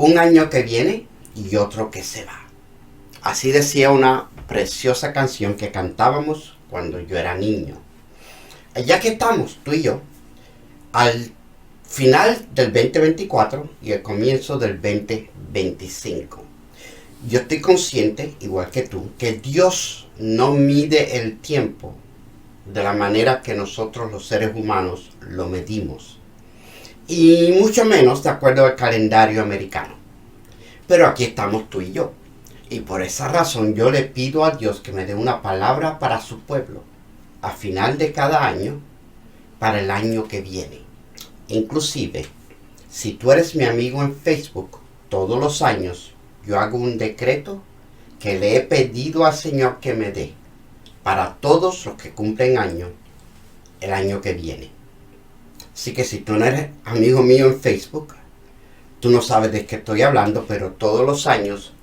un año que viene y otro que se va. Así decía una preciosa canción que cantábamos cuando yo era niño. Ya que estamos, tú y yo, al final del 2024 y el comienzo del 2025. Yo estoy consciente, igual que tú, que Dios no mide el tiempo de la manera que nosotros los seres humanos lo medimos. Y mucho menos de acuerdo al calendario americano. Pero aquí estamos tú y yo. Y por esa razón yo le pido a Dios que me dé una palabra para su pueblo a final de cada año para el año que viene. Inclusive, si tú eres mi amigo en Facebook, todos los años yo hago un decreto que le he pedido al Señor que me dé para todos los que cumplen año el año que viene. Así que si tú no eres amigo mío en Facebook, tú no sabes de qué estoy hablando, pero todos los años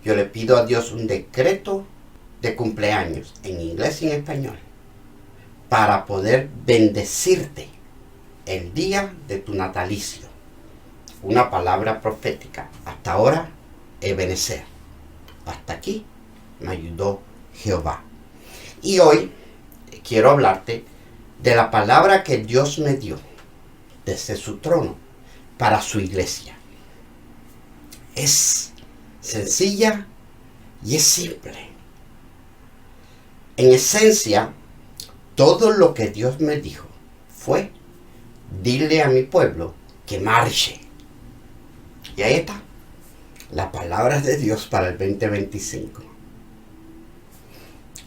yo le pido a Dios un decreto de cumpleaños en inglés y en español para poder bendecirte el día de tu natalicio. Una palabra profética. Hasta ahora, Ebenezer. Hasta aquí me ayudó Jehová. Y hoy quiero hablarte de la palabra que Dios me dio desde su trono para su iglesia. Es sencilla y es simple. En esencia, todo lo que Dios me dijo fue: dile a mi pueblo que marche. Y ahí está, las palabras de Dios para el 2025.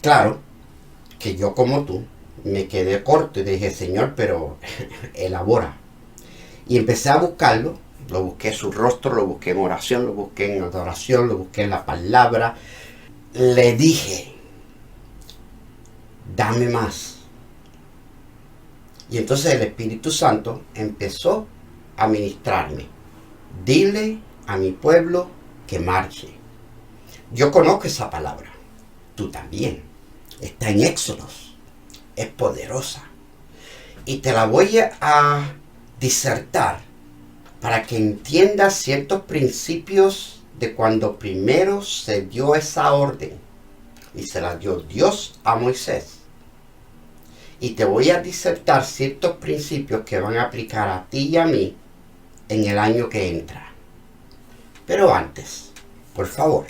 Claro que yo, como tú, me quedé corto y dije: Señor, pero elabora. Y empecé a buscarlo. Lo busqué en su rostro, lo busqué en oración, lo busqué en adoración, lo busqué en la palabra. Le dije: dame más. Y entonces el Espíritu Santo empezó a ministrarme. Dile a mi pueblo que marche. Yo conozco esa palabra. Tú también. Está en Éxodos. Es poderosa. Y te la voy a disertar para que entiendas ciertos principios de cuando primero se dio esa orden. Y se la dio Dios a Moisés. Y te voy a disertar ciertos principios que van a aplicar a ti y a mí en el año que entra. Pero antes, por favor,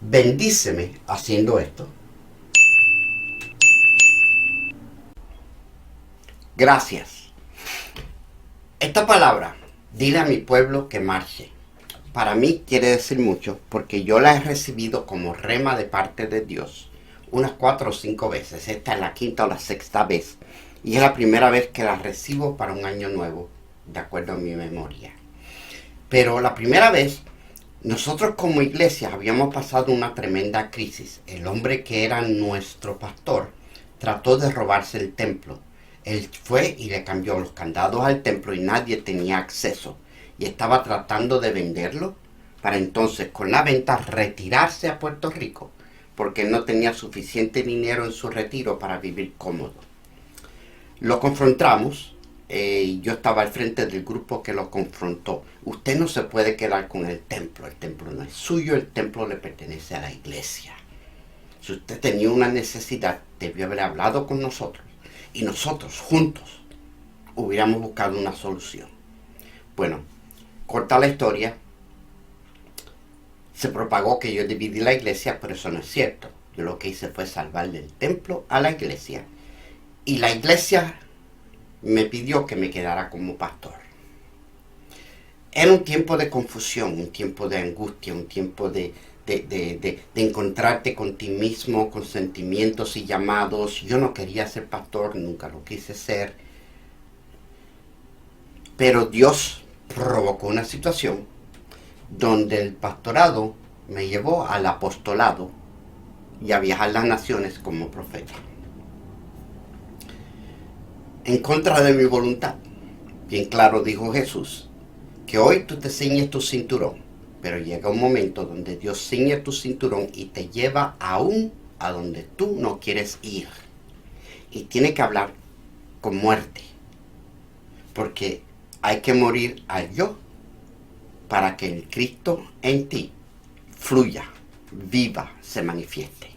bendíceme haciendo esto. Gracias. Esta palabra, dile a mi pueblo que marche, para mí quiere decir mucho porque yo la he recibido como rema de parte de Dios unas 4 o 5 veces. Esta es la 5ª o la 6ª vez. Y es la primera vez que la recibo para un año nuevo, de acuerdo a mi memoria. Pero la primera vez, nosotros como iglesia habíamos pasado una tremenda crisis. El hombre que era nuestro pastor trató de robarse el templo. Él fue y le cambió los candados al templo y nadie tenía acceso. Y estaba tratando de venderlo para entonces con la venta retirarse a Puerto Rico, porque no tenía suficiente dinero en su retiro para vivir cómodo. Lo confrontamos. Yo estaba al frente del grupo que lo confrontó. Usted no se puede quedar con el templo no es suyo, el templo le pertenece a la iglesia. Si usted tenía una necesidad, debió haber hablado con nosotros y nosotros juntos hubiéramos buscado una solución. Bueno, corta la historia, se propagó que yo dividí la iglesia, pero eso no es cierto. Yo lo que hice fue salvarle el templo a la iglesia y la iglesia me pidió que me quedara como pastor. Era un tiempo de confusión, un tiempo de angustia, un tiempo de encontrarte con ti mismo, con sentimientos y llamados. Yo no quería ser pastor, nunca lo quise ser. Pero Dios provocó una situación donde el pastorado me llevó al apostolado y a viajar las naciones como profeta. En contra de mi voluntad. Bien claro dijo Jesús, que hoy tú te ciñes tu cinturón, pero llega un momento donde Dios ciñe tu cinturón y te lleva aún a donde tú no quieres ir. Y tiene que hablar con muerte, porque hay que morir al yo para que el Cristo en ti fluya, viva, se manifieste.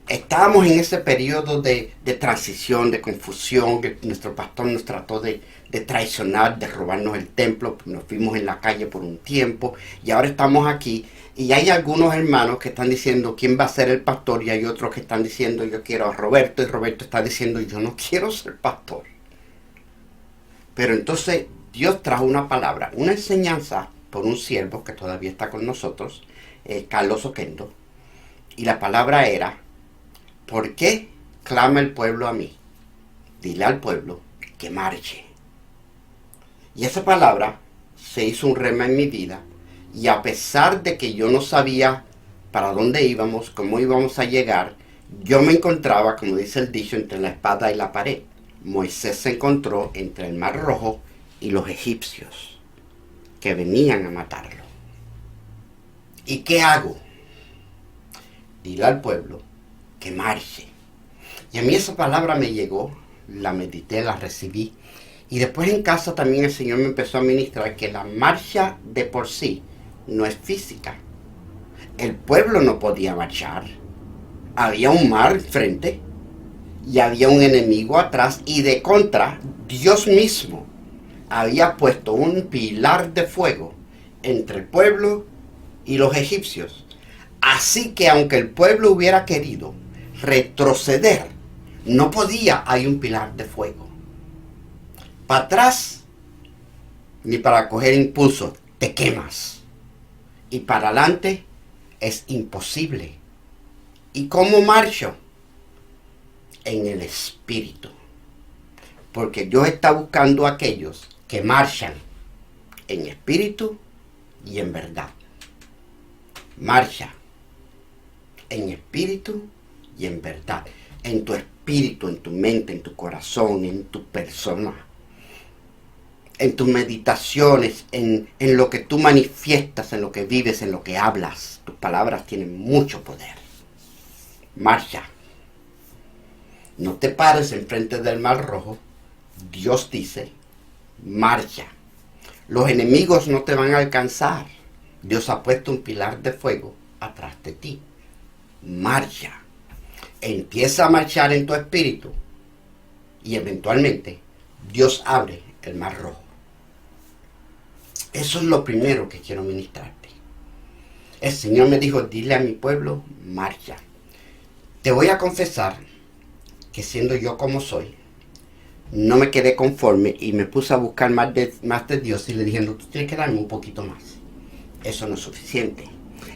Estábamos en ese periodo de transición, de confusión, que nuestro pastor nos trató de traicionar, de robarnos el templo, nos fuimos en la calle por un tiempo y ahora estamos aquí y hay algunos hermanos que están diciendo quién va a ser el pastor y hay otros que están diciendo yo quiero a Roberto y Roberto está diciendo yo no quiero ser pastor. Pero entonces Dios trajo una palabra, una enseñanza por un siervo que todavía está con nosotros, Carlos Oquendo, y la palabra era: ¿por qué clama el pueblo a mí? Dile al pueblo que marche. Y esa palabra se hizo un rema en mi vida. Y a pesar de que yo no sabía para dónde íbamos, cómo íbamos a llegar, yo me encontraba, como dice el dicho, entre la espada y la pared. Moisés se encontró entre el Mar Rojo y los egipcios que venían a matarlo. ¿Y qué hago? Dile al pueblo que marche. Y a mí esa palabra me llegó, la medité, la recibí. Y después en casa también el Señor me empezó a ministrar que la marcha de por sí no es física. El pueblo no podía marchar. Había un mar frente y había un enemigo atrás y de contra Dios mismo había puesto un pilar de fuego entre el pueblo y los egipcios. Así que aunque el pueblo hubiera querido retroceder, no podía, hay un pilar de fuego. Para atrás, ni para coger impulso, te quemas. Y para adelante es imposible. ¿Y cómo marcho? En el Espíritu. Porque Dios está buscando a aquellos que marchan en espíritu y en verdad. Marcha en espíritu y en verdad. En tu espíritu, en tu mente, en tu corazón, en tu persona. En tus meditaciones, en lo que tú manifiestas, en lo que vives, en lo que hablas. Tus palabras tienen mucho poder. Marcha. No te pares enfrente del Mar Rojo. Dios dice, marcha. Los enemigos no te van a alcanzar. Dios ha puesto un pilar de fuego atrás de ti. Marcha. Empieza a marchar en tu espíritu y eventualmente Dios abre el Mar Rojo. Eso es lo primero que quiero ministrarte. El Señor me dijo, dile a mi pueblo, marcha. Te voy a confesar que siendo yo como soy, no me quedé conforme y me puse a buscar más de Dios y le dije, no, tú tienes que darme un poquito más. Eso no es suficiente.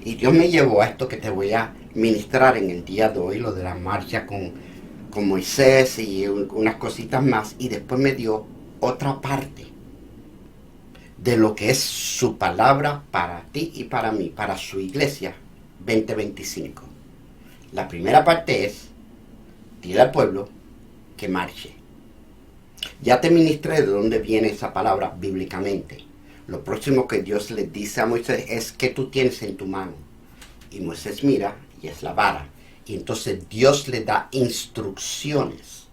Y Dios me llevó a esto que te voy a ministrar en el día de hoy, lo de la marcha con Moisés y unas cositas más. Y después me dio otra parte de lo que es su palabra para ti y para mí, para su iglesia 2025. La primera parte es, dile al pueblo que marche. Ya te ministré de dónde viene esa palabra bíblicamente. Lo próximo que Dios le dice a Moisés es que tú tienes en tu mano. Y Moisés mira y es la vara. Y entonces Dios le da instrucciones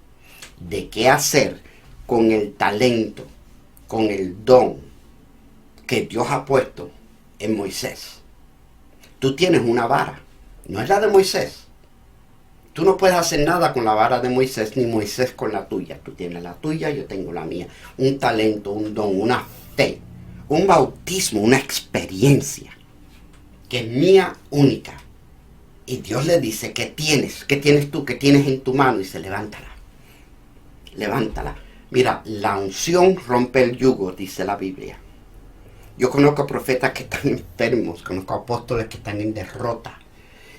de qué hacer con el talento, con el don que Dios ha puesto en Moisés. Tú tienes una vara, no es la de Moisés. Tú no puedes hacer nada con la vara de Moisés, ni Moisés con la tuya. Tú tienes la tuya, yo tengo la mía. Un talento, un don, una fe, un bautismo, una experiencia que es mía única. Y Dios le dice, ¿qué tienes tú? ¿Qué tienes en tu mano? Y dice, levántala. Levántala. Mira, la unción rompe el yugo, dice la Biblia. Yo conozco profetas que están enfermos, conozco apóstoles que están en derrota.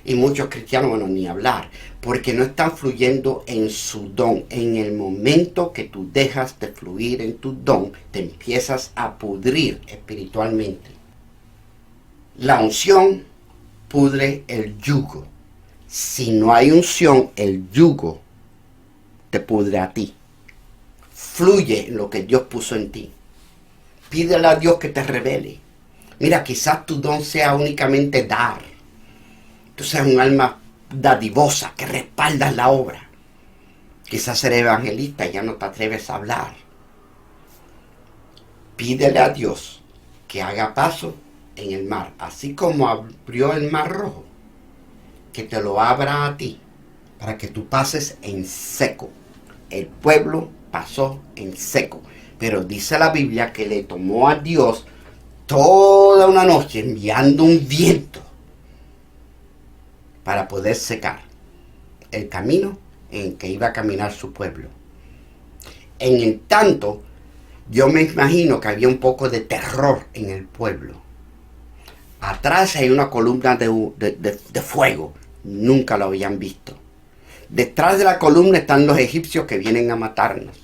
Y muchos cristianos, bueno, ni hablar, porque no están fluyendo en su don. En el momento que tú dejas de fluir en tu don, te empiezas a pudrir espiritualmente. La unción pudre el yugo. Si no hay unción, el yugo te pudre a ti. Fluye en lo que Dios puso en ti. Pídele a Dios que te revele. Mira, quizás tu don sea únicamente dar. Tú seas un alma dadivosa que respaldas la obra. Quizás eres evangelista y ya no te atreves a hablar. Pídele a Dios que haga paso en el mar, así como abrió el mar rojo, que te lo abra a ti, para que tú pases en seco. El pueblo pasó en seco, pero dice la Biblia que le tomó a Dios toda una noche enviando un viento para poder secar el camino en que iba a caminar su pueblo. En el tanto, yo me imagino que había un poco de terror en el pueblo. Atrás hay una columna de fuego. Nunca lo habían visto. Detrás de la columna están los egipcios que vienen a matarnos.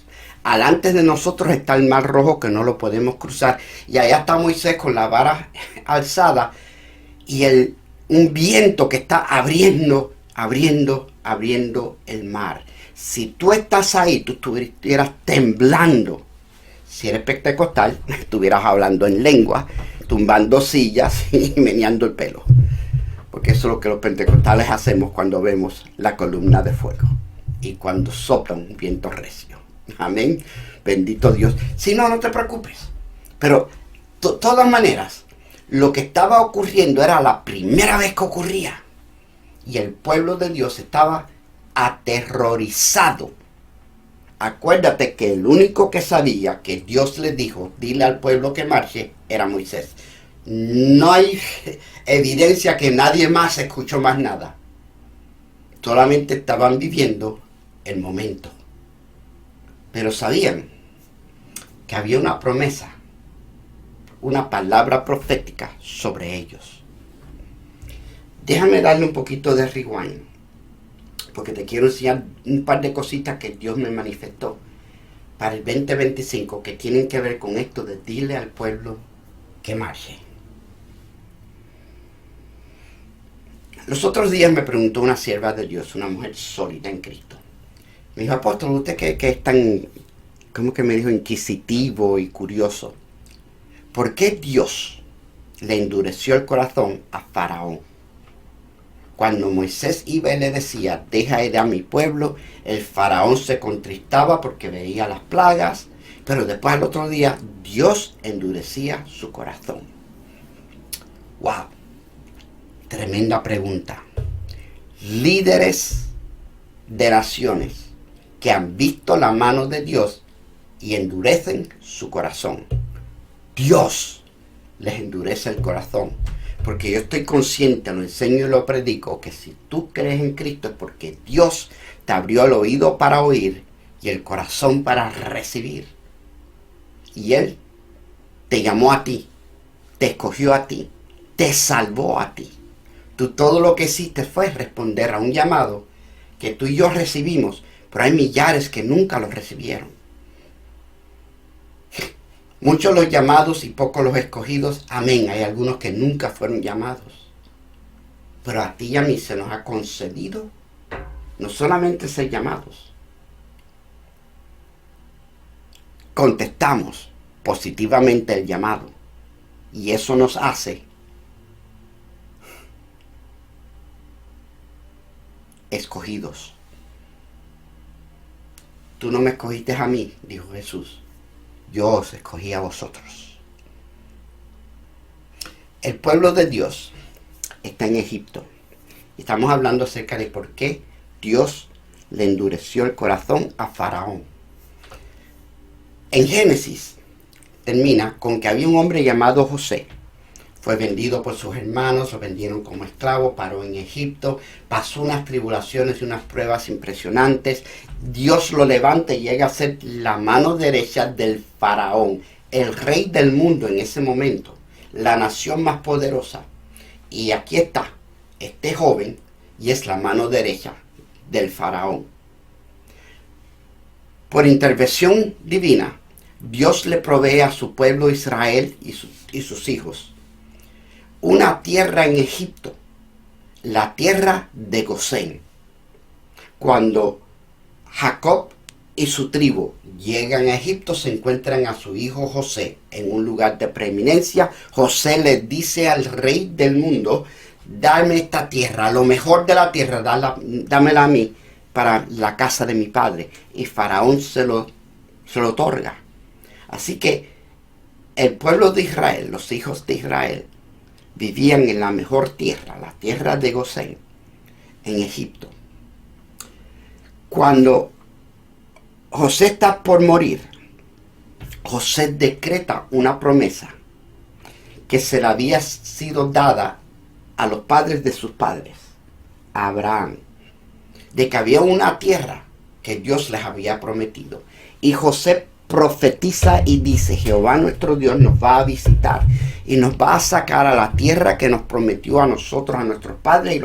Alante de nosotros está el mar rojo que no lo podemos cruzar. Y allá está Moisés con la vara alzada y un viento que está abriendo el mar. Si tú estás ahí, tú estuvieras temblando. Si eres pentecostal, estuvieras hablando en lengua, tumbando sillas y meneando el pelo. Porque eso es lo que los pentecostales hacemos cuando vemos la columna de fuego y cuando sopla un viento recio. Amén. Bendito Dios. Si no, no te preocupes. Pero de todas maneras, lo que estaba ocurriendo era la primera vez que ocurría. Y el pueblo de Dios estaba aterrorizado. Acuérdate que el único que sabía que Dios le dijo, dile al pueblo que marche, era Moisés. No hay evidencia que nadie más escuchó más nada. Solamente estaban viviendo el momento. Pero sabían que había una promesa, una palabra profética sobre ellos. Déjame darle un poquito de rewind, porque te quiero enseñar un par de cositas que Dios me manifestó para el 2025 que tienen que ver con esto de dile al pueblo que marche. Los otros días me preguntó una sierva de Dios, una mujer sólida en Cristo. Me dijo, apóstol, usted que es tan, ¿cómo que me dijo? Inquisitivo y curioso. ¿Por qué Dios le endureció el corazón a Faraón? Cuando Moisés iba y le decía, deja ir a mi pueblo, el Faraón se contristaba porque veía las plagas, pero después al otro día Dios endurecía su corazón. ¡Wow! Tremenda pregunta. Líderes de naciones que han visto la mano de Dios y endurecen su corazón. Dios les endurece el corazón. Porque yo estoy consciente, lo enseño y lo predico, que si tú crees en Cristo es porque Dios te abrió el oído para oír y el corazón para recibir. Y Él te llamó a ti, te escogió a ti, te salvó a ti. Tú todo lo que hiciste fue responder a un llamado que tú y yo recibimos, pero hay millares que nunca lo recibieron. Muchos los llamados y pocos los escogidos, amén. Hay algunos que nunca fueron llamados. Pero a ti y a mí se nos ha concedido no solamente ser llamados. Contestamos positivamente el llamado. Y eso nos hace escogidos. Tú no me escogiste a mí, dijo Jesús. Yo os escogí a vosotros. El pueblo de Dios está en Egipto. Estamos hablando acerca de por qué Dios le endureció el corazón a Faraón. En Génesis termina con que había un hombre llamado José. Fue vendido por sus hermanos, lo vendieron como esclavo, paró en Egipto, pasó unas tribulaciones y unas pruebas impresionantes. Dios lo levanta y llega a ser la mano derecha del faraón, el rey del mundo en ese momento, la nación más poderosa. Y aquí está, este joven, y es la mano derecha del faraón. Por intervención divina, Dios le provee a su pueblo Israel y sus hijos una tierra en Egipto, la tierra de Gosén. Cuando Jacob y su tribu llegan a Egipto, se encuentran a su hijo José en un lugar de preeminencia. José le dice al rey del mundo, dame esta tierra, lo mejor de la tierra, dámela a mí para la casa de mi padre. Y Faraón se lo otorga. Así que el pueblo de Israel, los hijos de Israel, vivían en la mejor tierra, la tierra de Gosén, en Egipto. Cuando José está por morir, José decreta una promesa que se le había sido dada a los padres de sus padres, a Abraham, de que había una tierra que Dios les había prometido. Y José profetiza y dice: Jehová nuestro Dios nos va a visitar y nos va a sacar a la tierra que nos prometió a nosotros, a nuestros padres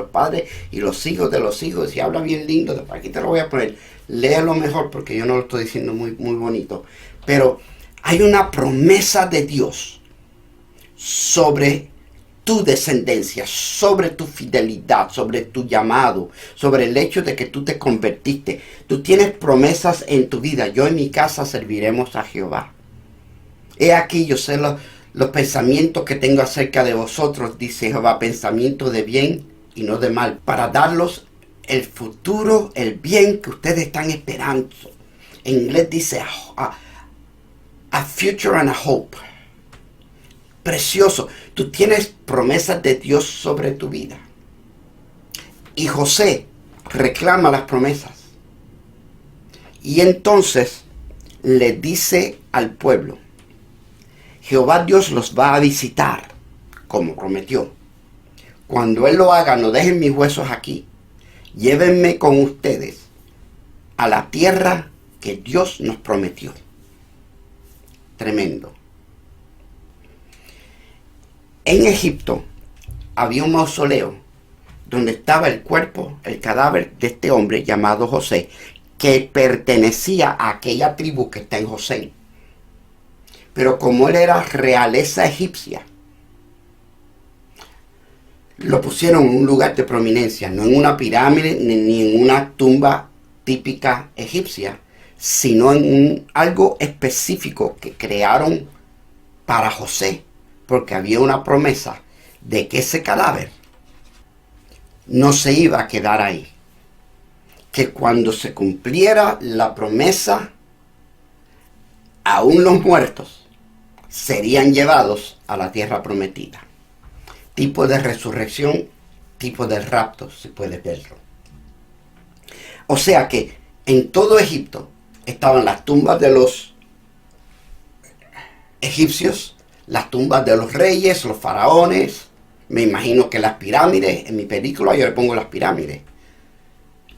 y los hijos de los hijos. Y habla bien lindo, aquí te lo voy a poner, léalo mejor porque yo no lo estoy diciendo muy bonito. Pero hay una promesa de Dios sobre tu descendencia, sobre tu fidelidad, sobre tu llamado, sobre el hecho de que tú te convertiste. Tú tienes promesas en tu vida. Yo en mi casa serviremos a Jehová. He aquí, yo sé los pensamientos que tengo acerca de vosotros, dice Jehová, pensamientos de bien y no de mal, para darlos el futuro, el bien que ustedes están esperando. En inglés dice a future and a hope. Precioso. Tú tienes promesas de Dios sobre tu vida. Y José reclama las promesas. Y entonces le dice al pueblo: Jehová Dios los va a visitar, como prometió. Cuando Él lo haga, no dejen mis huesos aquí. Llévenme con ustedes a la tierra que Dios nos prometió. Tremendo. En Egipto había un mausoleo donde estaba el cuerpo, el cadáver de este hombre llamado José, que pertenecía a aquella tribu que está en José. Pero como él era realeza egipcia, lo pusieron en un lugar de prominencia, no en una pirámide ni en una tumba típica egipcia, sino en algo específico que crearon para José, porque había una promesa de que ese cadáver no se iba a quedar ahí, que cuando se cumpliera la promesa, aún los muertos serían llevados a la tierra prometida. Tipo de resurrección, tipo de rapto, si puedes verlo. O sea que en todo Egipto estaban las tumbas de los egipcios, las tumbas de los reyes, los faraones, me imagino que las pirámides, en mi película yo le pongo las pirámides.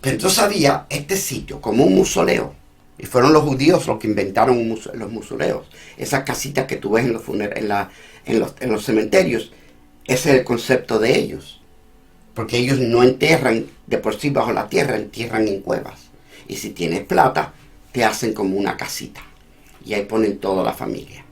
Pero entonces había este sitio como un mausoleo, y fueron los judíos los que inventaron los mausoleos, esas casitas que tú ves en los cementerios. Ese es el concepto de ellos, porque ellos no entierran de por sí bajo la tierra, entierran en cuevas. Y si tienes plata, te hacen como una casita, y ahí ponen toda la familia.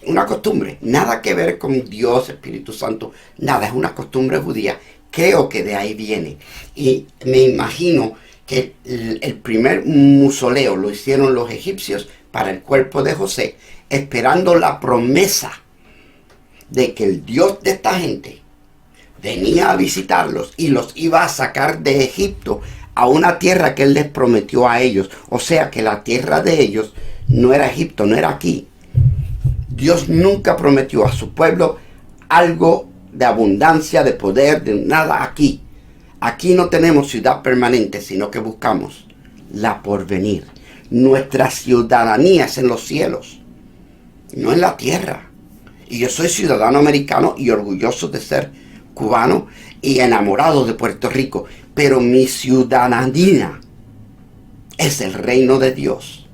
Una costumbre, nada que ver con Dios, Espíritu Santo, nada, es una costumbre judía. Creo que de ahí viene. Y me imagino que el primer mausoleo lo hicieron los egipcios para el cuerpo de José, esperando la promesa de que el Dios de esta gente venía a visitarlos y los iba a sacar de Egipto a una tierra que Él les prometió a ellos. O sea que la tierra de ellos no era Egipto, no era aquí. Dios nunca prometió a su pueblo algo de abundancia, de poder, de nada aquí. Aquí no tenemos ciudad permanente, sino que buscamos la porvenir. Nuestra ciudadanía es en los cielos, no en la tierra. Y yo soy ciudadano americano y orgulloso de ser cubano y enamorado de Puerto Rico. Pero mi ciudadanía es el reino de Dios.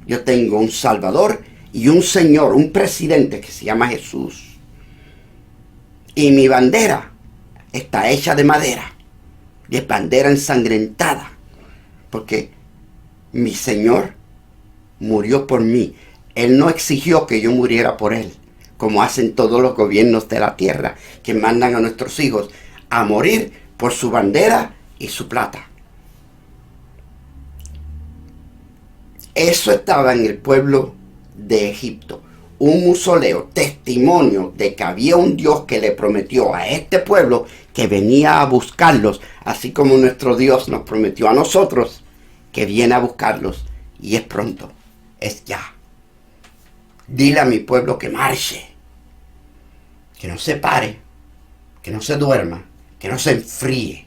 Yo tengo un Salvador y un Señor, un presidente que se llama Jesús. Y mi bandera está hecha de madera. Y es bandera ensangrentada. Porque mi Señor murió por mí. Él no exigió que yo muriera por Él, como hacen todos los gobiernos de la tierra, que mandan a nuestros hijos a morir por su bandera y su plata. Eso estaba en el pueblo de Egipto. Un mausoleo, testimonio de que había un Dios que le prometió a este pueblo que venía a buscarlos, así como nuestro Dios nos prometió a nosotros que viene a buscarlos, y es pronto, es ya. Dile a mi pueblo que marche, que no se pare, que no se duerma, que no se enfríe.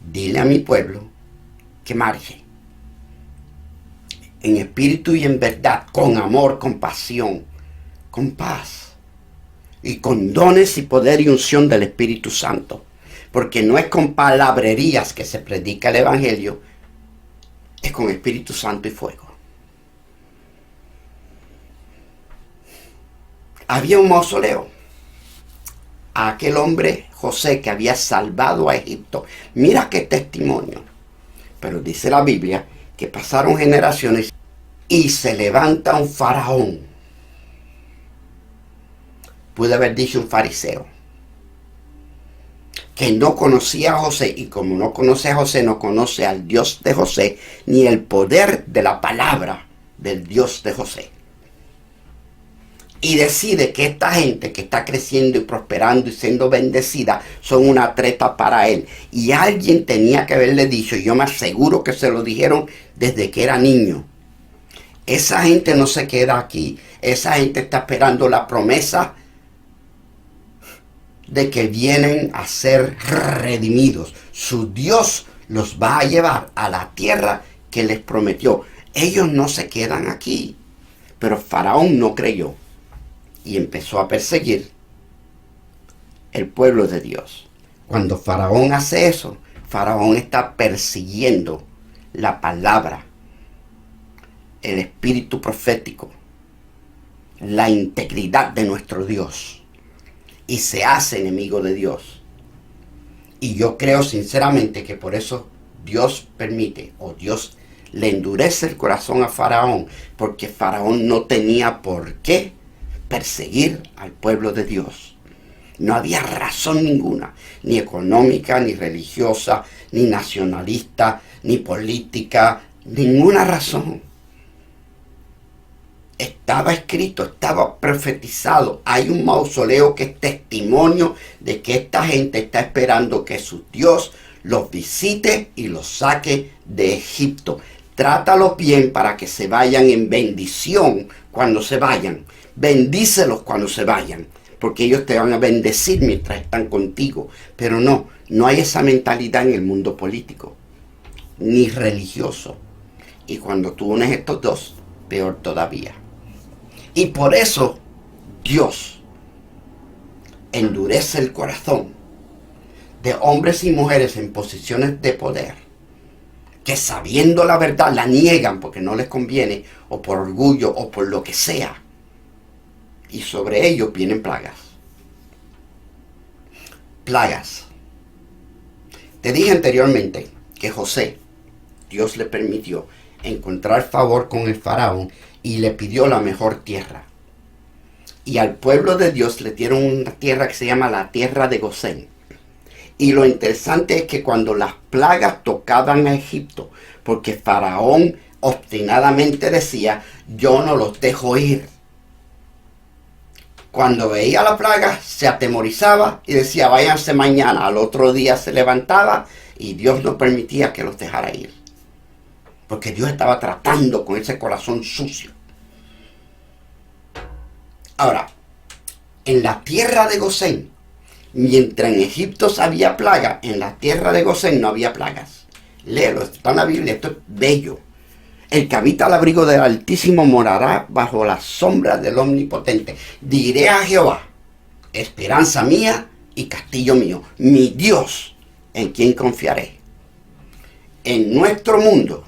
Dile a mi pueblo que marche en espíritu y en verdad, con amor, con pasión, con paz y con dones y poder y unción del Espíritu Santo. Porque no es con palabrerías que se predica el Evangelio, es con Espíritu Santo y fuego. Había un mausoleo a aquel hombre José que había salvado a Egipto. Mira qué testimonio. Pero dice la Biblia que pasaron generaciones y se levanta un faraón. Pude haber dicho un fariseo, que no conocía a José, y como no conoce a José, no conoce al Dios de José, ni el poder de la palabra del Dios de José. Y decide que esta gente que está creciendo y prosperando y siendo bendecida son una treta para él. Y alguien tenía que haberle dicho, y yo me aseguro que se lo dijeron desde que era niño: esa gente no se queda aquí, esa gente está esperando la promesa de que vienen a ser redimidos. Su Dios los va a llevar a la tierra que les prometió. Ellos no se quedan aquí. Pero Faraón no creyó y empezó a perseguir el pueblo de Dios. Cuando Faraón hace eso, Faraón está persiguiendo la palabra, el espíritu profético, la integridad de nuestro Dios, y se hace enemigo de Dios. Y yo creo sinceramente que por eso Dios permite, o Dios le endurece el corazón a Faraón, porque Faraón no tenía por qué perseguir al pueblo de Dios. No había razón ninguna, ni económica, ni religiosa, ni nacionalista, ni política, ninguna razón. Estaba escrito, estaba profetizado. Hay un mausoleo que es testimonio de que esta gente está esperando que su Dios los visite y los saque de Egipto. Trátalos bien para que se vayan en bendición cuando se vayan. Bendícelos cuando se vayan, porque ellos te van a bendecir mientras están contigo. Pero no hay esa mentalidad en el mundo político, ni religioso. Y cuando tú unes estos dos, peor todavía. Y por eso Dios endurece el corazón de hombres y mujeres en posiciones de poder, que sabiendo la verdad la niegan porque no les conviene, o por orgullo, o por lo que sea. Y sobre ellos vienen plagas. Plagas. Te dije anteriormente que José, Dios le permitió encontrar favor con el faraón y le pidió la mejor tierra. Y al pueblo de Dios le dieron una tierra que se llama la tierra de Gosén. Y lo interesante es que cuando las plagas tocaban a Egipto, porque Faraón obstinadamente decía, yo no los dejo ir. Cuando veía la plaga, se atemorizaba y decía, váyanse mañana. Al otro día se levantaba y Dios no permitía que los dejara ir. Porque Dios estaba tratando con ese corazón sucio. Ahora, en la tierra de Gosén, mientras en Egipto había plaga, en la tierra de Gosén no había plagas. Léelo, está en la Biblia, esto es bello. El que habita al abrigo del Altísimo morará bajo la sombra del Omnipotente. Diré a Jehová, esperanza mía y castillo mío, mi Dios, en quien confiaré. En nuestro mundo,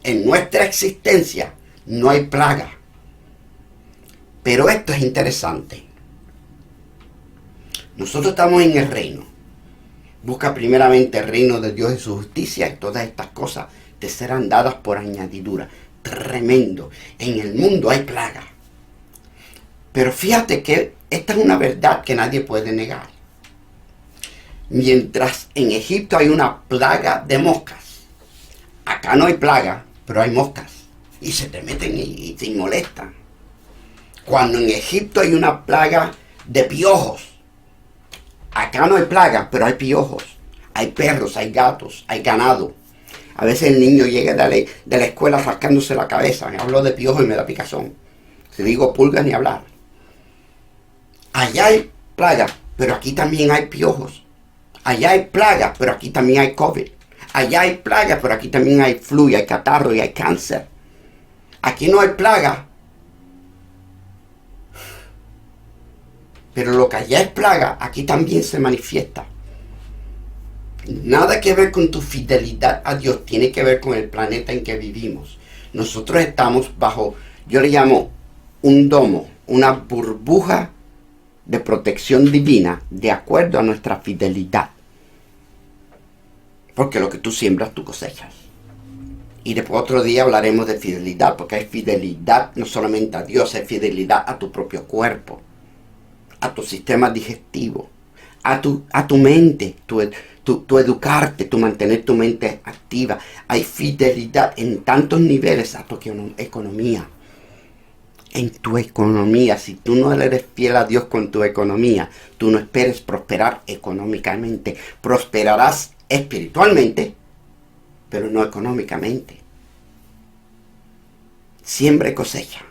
en nuestra existencia, no hay plaga. Pero esto es interesante. Nosotros estamos en el reino. Busca primeramente el reino de Dios y su justicia, y todas estas cosas te serán dadas por añadidura. Tremendo. En el mundo hay plaga. Pero fíjate que esta es una verdad que nadie puede negar. Mientras en Egipto hay una plaga de moscas, acá no hay plaga, pero hay moscas. Y se te meten y te molestan. Cuando en Egipto hay una plaga de piojos, acá no hay plaga, pero hay piojos. Hay perros, hay gatos, hay ganado. A veces el niño llega de la escuela rascándose la cabeza. Me hablo de piojos y me da picazón. Si digo pulgas, ni hablar. Allá hay plagas, pero aquí también hay piojos. Allá hay plagas, pero aquí también hay COVID. Allá hay plagas, pero aquí también hay flu, y hay catarro y hay cáncer. Aquí no hay plaga, pero lo que allá es plaga, aquí también se manifiesta. Nada que ver con tu fidelidad a Dios, tiene que ver con el planeta en que vivimos. Nosotros estamos bajo, yo le llamo un domo, una burbuja de protección divina de acuerdo a nuestra fidelidad. Porque lo que tú siembras, tú cosechas. Y después otro día hablaremos de fidelidad, porque hay fidelidad no solamente a Dios, hay fidelidad a tu propio cuerpo, a tu sistema digestivo, a tu mente, tu educarte, tu mantener tu mente activa. Hay fidelidad en tantos niveles a tu economía. En tu economía, si tú no eres fiel a Dios con tu economía, tú no esperes prosperar económicamente. Prosperarás espiritualmente, pero no económicamente. Siembra y cosecha.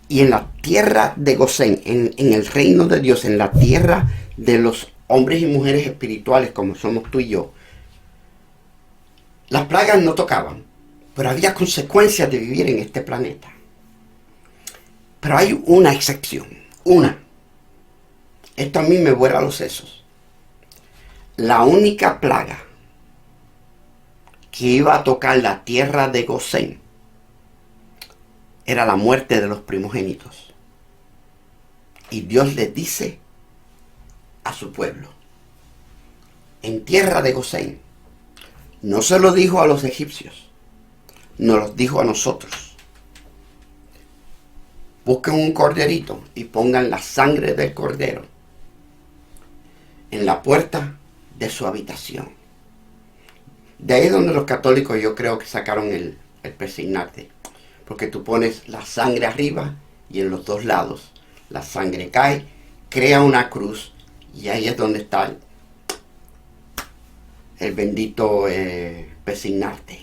Y en la tierra de Gosén, en el reino de Dios, en la tierra de los hombres y mujeres espirituales como somos tú y yo, las plagas no tocaban, pero había consecuencias de vivir en este planeta. Pero hay una excepción, una. Esto a mí me vuela los sesos. La única plaga que iba a tocar la tierra de Gosén era la muerte de los primogénitos. Y Dios les dice a su pueblo, en tierra de Gosén, no se lo dijo a los egipcios, nos lo dijo a nosotros. Busquen un corderito y pongan la sangre del cordero en la puerta de su habitación. De ahí es donde los católicos yo creo que sacaron el persignarte. Porque tú pones la sangre arriba y en los dos lados la sangre cae, crea una cruz y ahí es donde está el bendito persignarte.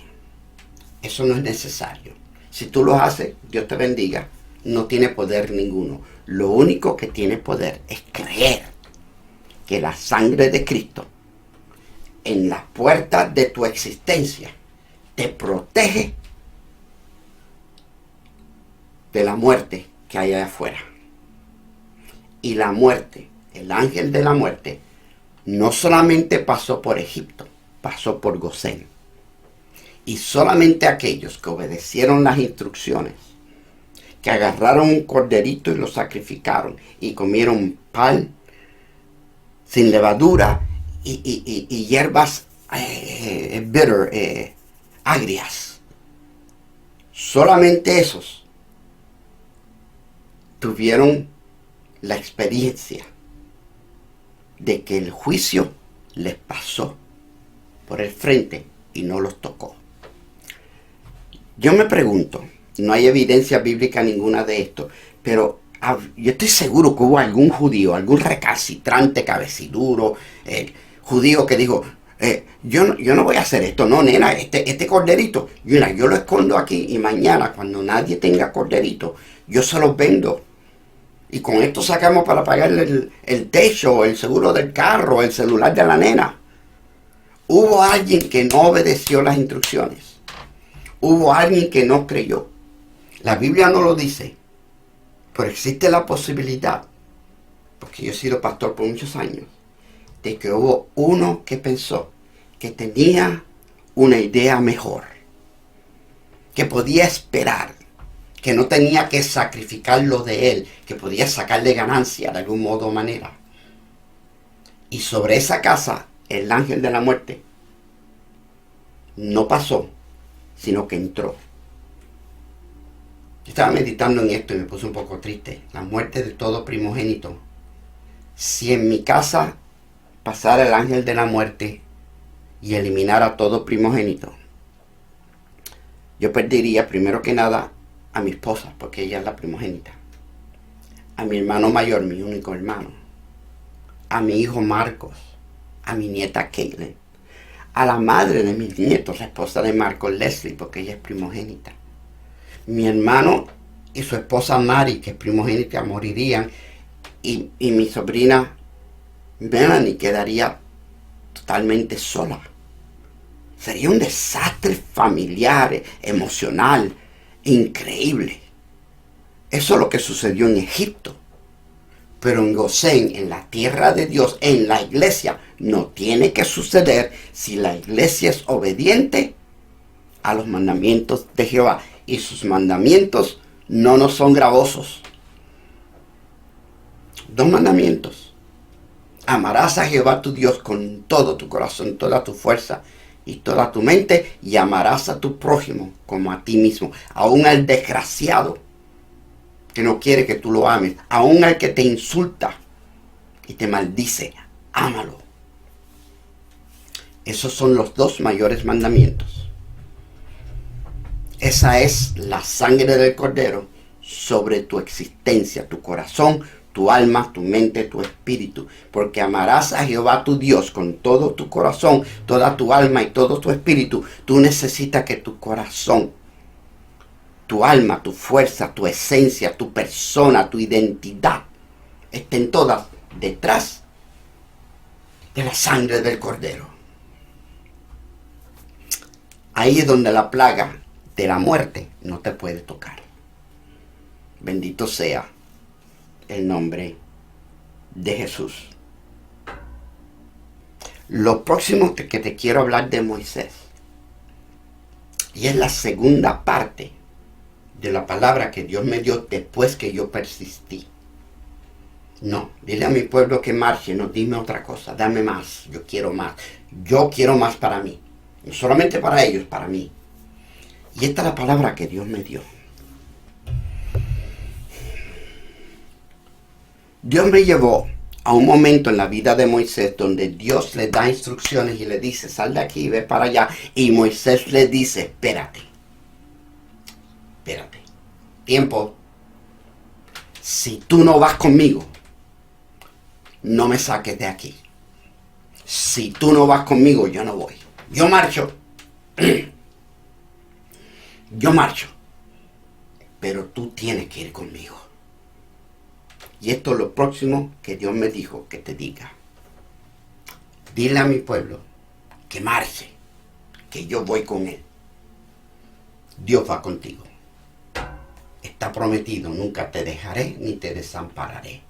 Eso no es necesario. Si tú lo haces, Dios te bendiga. No tiene poder ninguno. Lo único que tiene poder es creer que la sangre de Cristo en la puerta de tu existencia te protege de la muerte que hay allá afuera. Y la muerte, el ángel de la muerte, no solamente pasó por Egipto, pasó por Gosén. Y solamente aquellos que obedecieron las instrucciones, que agarraron un corderito y lo sacrificaron y comieron pan sin levadura y hierbas bitter, agrias. Solamente esos tuvieron la experiencia de que el juicio les pasó por el frente y no los tocó. Yo me pregunto, no hay evidencia bíblica ninguna de esto, pero yo estoy seguro que hubo algún judío, algún recalcitrante cabeciduro, judío que dijo, yo no voy a hacer esto, no, nena, este corderito, mira, yo lo escondo aquí y mañana cuando nadie tenga corderito, yo se los vendo. Y con esto sacamos para pagar el techo, el seguro del carro, el celular de la nena. Hubo alguien que no obedeció las instrucciones. Hubo alguien que no creyó. La Biblia no lo dice, pero existe la posibilidad, porque yo he sido pastor por muchos años, de que hubo uno que pensó que tenía una idea mejor, que podía esperar, que no tenía que sacrificar lo de él, que podía sacarle ganancia de algún modo o manera. Y sobre esa casa, el ángel de la muerte no pasó, sino que entró. Yo estaba meditando en esto y me puse un poco triste. La muerte de todo primogénito. Si en mi casa pasara el ángel de la muerte y eliminara a todo primogénito, yo perdería primero que nada a mi esposa, porque ella es la primogénita, a mi hermano mayor, mi único hermano, a mi hijo Marcos, a mi nieta Caitlin, a la madre de mis nietos, la esposa de Marcos, Leslie, porque ella es primogénita, mi hermano y su esposa Mari, que es primogénita, morirían, y mi sobrina Melanie quedaría totalmente sola. Sería un desastre familiar, emocional, increíble. Eso es lo que sucedió en Egipto. Pero en Gosén, en la tierra de Dios, en la iglesia, no tiene que suceder si la iglesia es obediente a los mandamientos de Jehová. Y sus mandamientos no nos son gravosos. 2 mandamientos. Amarás a Jehová tu Dios con todo tu corazón, toda tu fuerza y toda tu mente, y amarás a tu prójimo como a ti mismo, aún al desgraciado que no quiere que tú lo ames, aún al que te insulta y te maldice, ámalo. Esos son los 2 mayores mandamientos. Esa es la sangre del Cordero sobre tu existencia, tu corazón, tu alma, tu mente, tu espíritu. Porque amarás a Jehová tu Dios con todo tu corazón, toda tu alma y todo tu espíritu. Tú necesitas que tu corazón, tu alma, tu fuerza, tu esencia, tu persona, tu identidad estén todas detrás de la sangre del Cordero. Ahí es donde la plaga de la muerte no te puede tocar. Bendito sea el nombre de Jesús. Lo próximo que te quiero hablar de Moisés, y es la segunda parte de la palabra que Dios me dio después que yo persistí. No, dile a mi pueblo que marche, no, dime otra cosa, dame más, yo quiero más. Yo quiero más para mí, no solamente para ellos, para mí. Y esta es la palabra que Dios me dio. Dios me llevó a un momento en la vida de Moisés donde Dios le da instrucciones y le dice, sal de aquí, ve para allá. Y Moisés le dice, espérate, tiempo. Si tú no vas conmigo, no me saques de aquí. Si tú no vas conmigo, yo no voy. Yo marcho. Yo marcho. Pero tú tienes que ir conmigo. Y esto es lo próximo que Dios me dijo que te diga. Dile a mi pueblo que marche, que yo voy con él. Dios va contigo. Está prometido, nunca te dejaré ni te desampararé,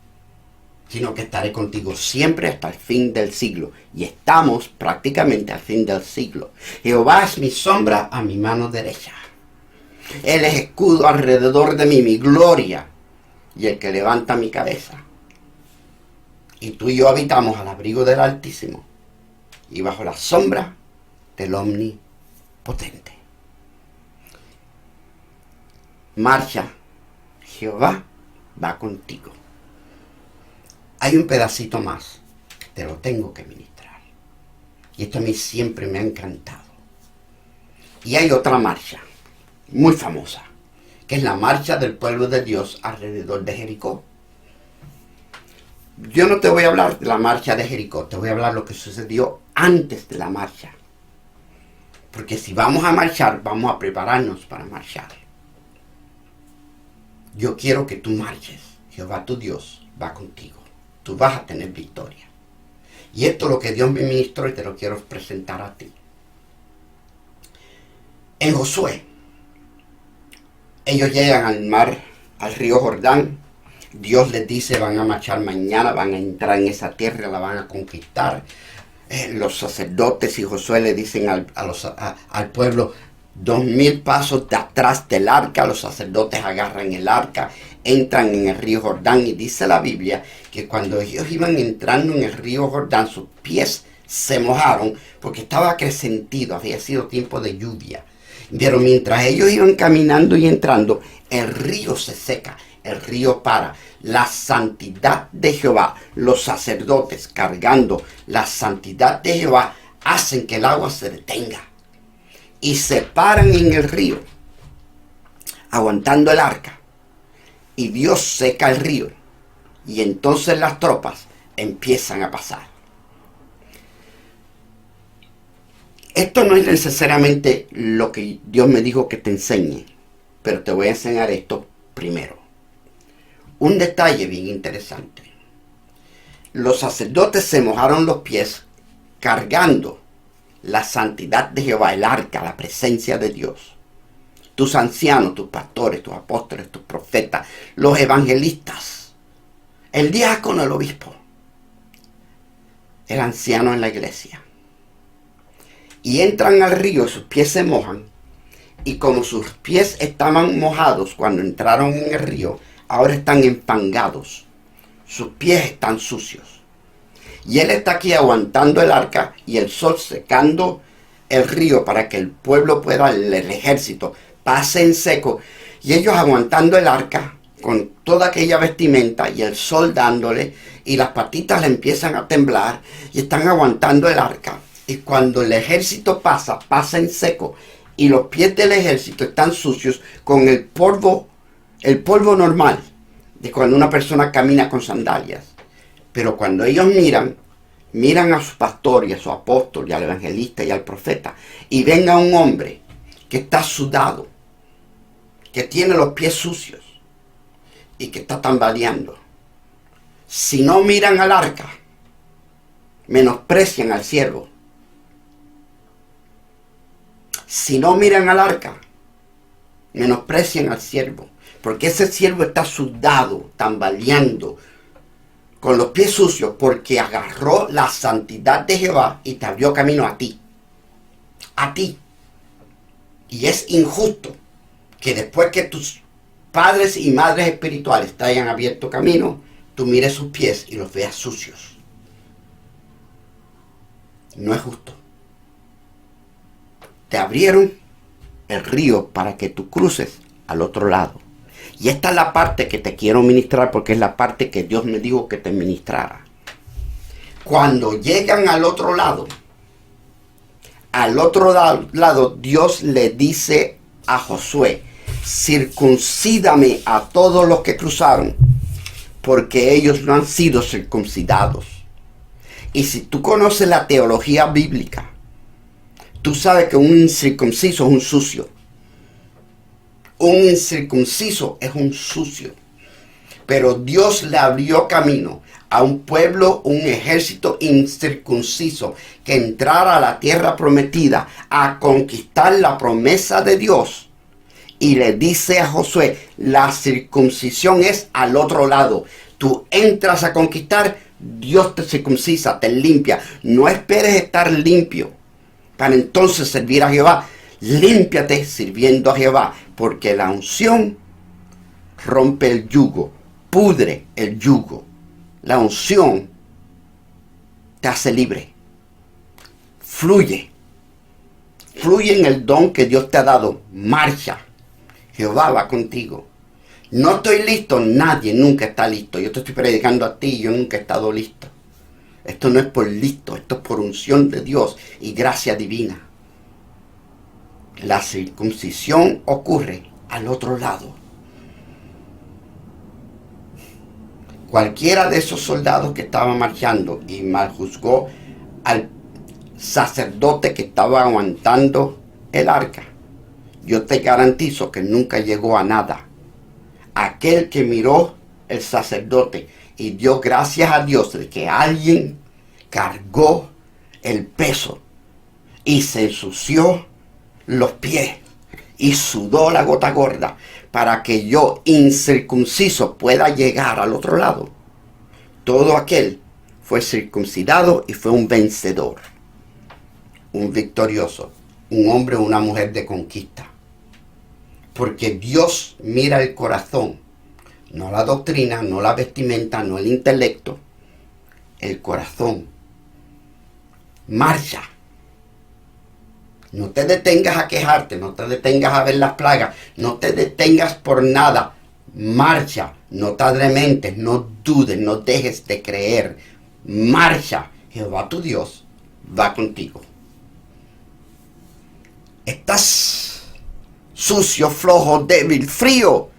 sino que estaré contigo siempre hasta el fin del siglo. Y estamos prácticamente al fin del siglo. Jehová es mi sombra a mi mano derecha. Él es escudo alrededor de mí, mi gloria, y el que levanta mi cabeza. Y tú y yo habitamos al abrigo del Altísimo y bajo la sombra del Omnipotente. Marcha, Jehová va contigo. Hay un pedacito más, te lo tengo que ministrar. Y esto a mí siempre me ha encantado. Y hay otra marcha, muy famosa, que es la marcha del pueblo de Dios alrededor de Jericó. Yo no te voy a hablar de la marcha de Jericó, te voy a hablar de lo que sucedió antes de la marcha. Porque si vamos a marchar, vamos a prepararnos para marchar. Yo quiero que tú marches. Jehová tu Dios va contigo. Tú vas a tener victoria. Y esto es lo que Dios me ministró y te lo quiero presentar a ti. En Josué, ellos llegan al mar, al río Jordán. Dios les dice, van a marchar mañana, van a entrar en esa tierra, la van a conquistar. Los sacerdotes y Josué le dicen al pueblo, 2000 pasos de atrás del arca. Los sacerdotes agarran el arca, entran en el río Jordán, y dice la Biblia que cuando ellos iban entrando en el río Jordán, sus pies se mojaron porque estaba acrecentido, había sido tiempo de lluvia. Pero mientras ellos iban caminando y entrando, el río se seca, el río para. La santidad de Jehová, los sacerdotes cargando la santidad de Jehová, hacen que el agua se detenga. Y se paran en el río, aguantando el arca. Y Dios seca el río. Y entonces las tropas empiezan a pasar. Esto no es necesariamente lo que Dios me dijo que te enseñe, pero te voy a enseñar esto primero. Un detalle bien interesante. Los sacerdotes se mojaron los pies cargando la santidad de Jehová, el arca, la presencia de Dios. Tus ancianos, tus pastores, tus apóstoles, tus profetas, los evangelistas, el diácono, el obispo, el anciano en la iglesia. Y entran al río, sus pies se mojan, y como sus pies estaban mojados cuando entraron en el río, ahora están empangados. Sus pies están sucios. Y él está aquí aguantando el arca y el sol secando el río para que el pueblo pueda, el ejército, pase en seco. Y ellos aguantando el arca con toda aquella vestimenta y el sol dándole y las patitas le empiezan a temblar y están aguantando el arca. Y cuando el ejército pasa en seco y los pies del ejército están sucios con el polvo normal de cuando una persona camina con sandalias. Pero cuando ellos miran a su pastor y a su apóstol y al evangelista y al profeta y ven a un hombre que está sudado, que tiene los pies sucios y que está tambaleando. Si no miran al arca, menosprecian al siervo. Si no miran al arca, menosprecian al siervo. Porque ese siervo está sudado, tambaleando, con los pies sucios, porque agarró la santidad de Jehová y te abrió camino a ti. A ti. Y es injusto que después que tus padres y madres espirituales te hayan abierto camino, tú mires sus pies y los veas sucios. No es justo. Te abrieron el río para que tú cruces al otro lado. Y esta es la parte que te quiero ministrar porque es la parte que Dios me dijo que te ministrara. Cuando llegan al otro lado Dios le dice a Josué: circuncídame a todos los que cruzaron, porque ellos no han sido circuncidados. Y si tú conoces la teología bíblica, tú sabes que un incircunciso es un sucio. Un incircunciso es un sucio. Pero Dios le abrió camino a un pueblo, un ejército incircunciso, que entrara a la tierra prometida a conquistar la promesa de Dios. Y le dice a Josué: la circuncisión es al otro lado. Tú entras a conquistar, Dios te circuncisa, te limpia. No esperes estar limpio para entonces servir a Jehová. Límpiate sirviendo a Jehová, porque la unción rompe el yugo, pudre el yugo. La unción te hace libre. Fluye en el don que Dios te ha dado. Marcha. Jehová va contigo. No estoy listo, nadie nunca está listo. Yo te estoy predicando a ti, yo nunca he estado listo. Esto no es por listo, esto es por unción de Dios y gracia divina. La circuncisión ocurre al otro lado. Cualquiera de esos soldados que estaban marchando y maljuzgó al sacerdote que estaba aguantando el arca, yo te garantizo que nunca llegó a nada. Aquel que miró el sacerdote y dio gracias a Dios de que alguien cargó el peso y se ensució los pies y sudó la gota gorda para que yo, incircunciso, pueda llegar al otro lado. Todo aquel fue circuncidado y fue un vencedor, un victorioso, un hombre o una mujer de conquista. Porque Dios mira el corazón, no la doctrina, no la vestimenta, no el intelecto, el corazón. Marcha. No te detengas a quejarte, no te detengas a ver las plagas, no te detengas por nada. Marcha, no te adrementes, no dudes, no dejes de creer. Marcha, Jehová tu Dios va contigo. Estás sucio, flojo, débil, frío.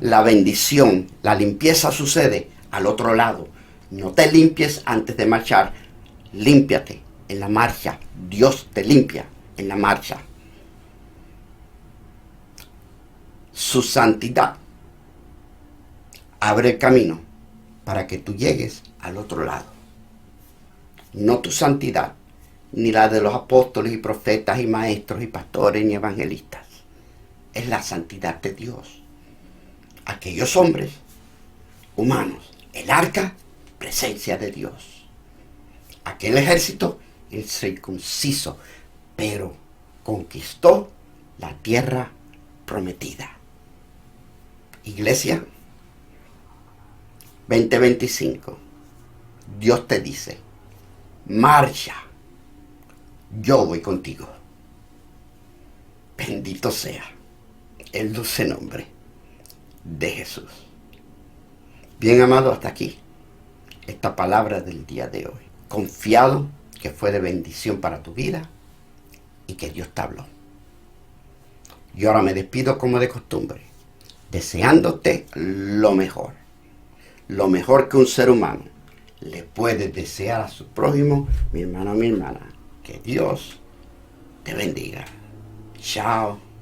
La bendición, la limpieza sucede al otro lado. No te limpies antes de marchar, límpiate en la marcha. Dios te limpia en la marcha. Su santidad abre el camino para que tú llegues al otro lado. No tu santidad, ni la de los apóstoles y profetas y maestros y pastores ni evangelistas. Es la santidad de Dios. Aquellos hombres humanos, el arca, presencia de Dios. Aquel ejército, incircunciso, pero conquistó la tierra prometida. Iglesia 2025, Dios te dice, marcha, yo voy contigo. Bendito sea el dulce nombre de Jesús. Bien, amado, hasta aquí esta palabra del día de hoy. Confiado que fue de bendición para tu vida y que Dios te habló. Y ahora me despido como de costumbre, deseándote lo mejor que un ser humano le puede desear a su prójimo. Mi hermano, mi hermana, que Dios te bendiga. Chao.